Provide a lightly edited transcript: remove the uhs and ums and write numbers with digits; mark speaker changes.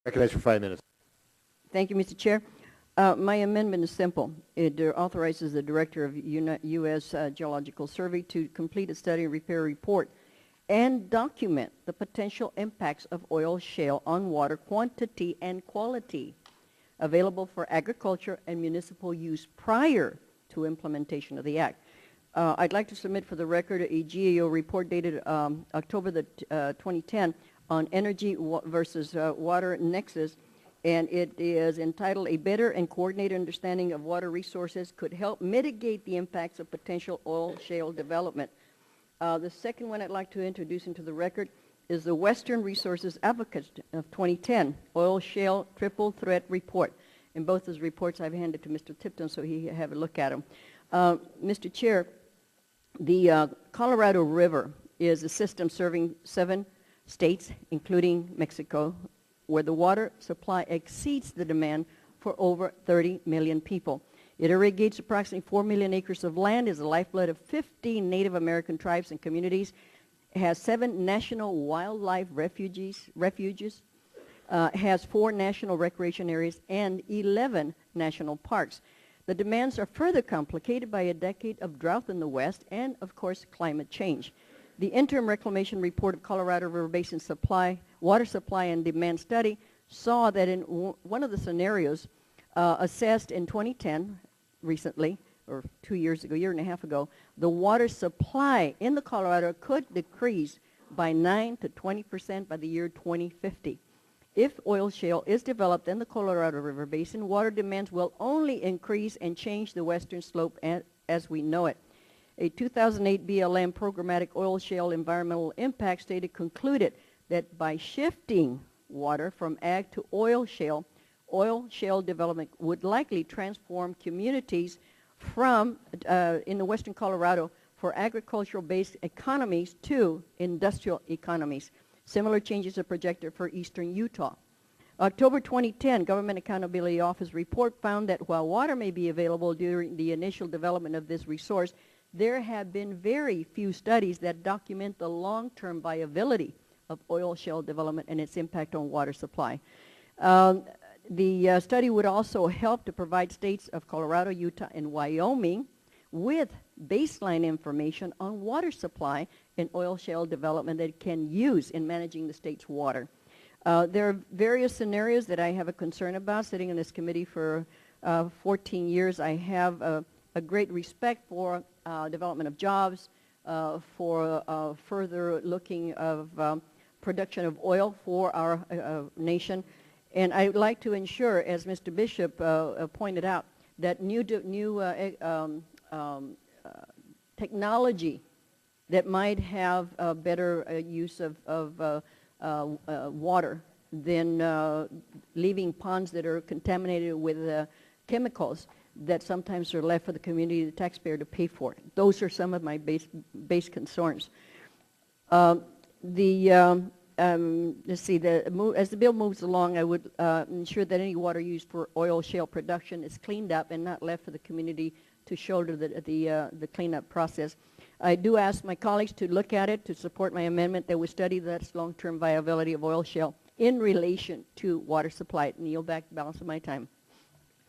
Speaker 1: Recognized for 5 minutes.
Speaker 2: Thank you, Mr. Chair. My amendment is simple. It authorizes the Director of U.S. Geological Survey to complete a study and repair report and document the potential impacts of oil shale on water quantity and quality available for agriculture and municipal use prior to implementation of the Act. I'd like to submit for the record a GAO report dated October 2010 on energy versus water nexus, and it is entitled A Better and Coordinated Understanding of Water Resources Could Help Mitigate the Impacts of Potential Oil Shale Development. The second one I'd like to introduce into the record is the Western Resources Advocate of 2010, Oil Shale Triple Threat Report. In both those reports I've handed to Mr. Tipton so he have a look at them. Mr. Chair, the Colorado River is a system serving 7 states, including Mexico, where the water supply exceeds the demand for over 30 million people. It irrigates approximately 4 million acres of land, is the lifeblood of 15 Native American tribes and communities, has 7 national wildlife refuges, has 4 national recreation areas, and 11 national parks. The demands are further complicated by a decade of drought in the West and, of course, climate change. The Interim Reclamation Report of Colorado River Basin Water Supply and Demand Study saw that in one of the scenarios assessed in 2010, recently, or 2 years ago, 1.5 years ago, the water supply in the Colorado could decrease by 9 to 20% by the year 2050. If oil shale is developed in the Colorado River Basin, water demands will only increase and change the western slope as we know it. A 2008 BLM programmatic oil shale environmental impact study concluded that by shifting water from ag to oil shale development would likely transform communities from, in the western Colorado, for agricultural-based economies to industrial economies. Similar changes are projected for eastern Utah. October 2010, Government Accountability Office report found that while water may be available during the initial development of this resource, there have been very few studies that document the long-term viability of oil shale development and its impact on water supply. The study would also help to provide states of Colorado, Utah, and Wyoming with baseline information on water supply and oil shale development that it can use in managing the state's water. There are various scenarios that I have a concern about. Sitting in this committee for 14 years, I have a great respect for development of jobs, for further looking of production of oil for our nation. And I would like to ensure, as Mr. Bishop pointed out, that new technology that might have a better use of water than leaving ponds that are contaminated with chemicals that sometimes are left for the community, the taxpayer, to pay for it. Those are some of my base concerns. Let's see, as the bill moves along, I would ensure that any water used for oil shale production is cleaned up and not left for the community to shoulder the cleanup process. I do ask my colleagues to look at it, to support my amendment that we study that long-term viability of oil shale in relation to water supply. And yield back the balance of my time.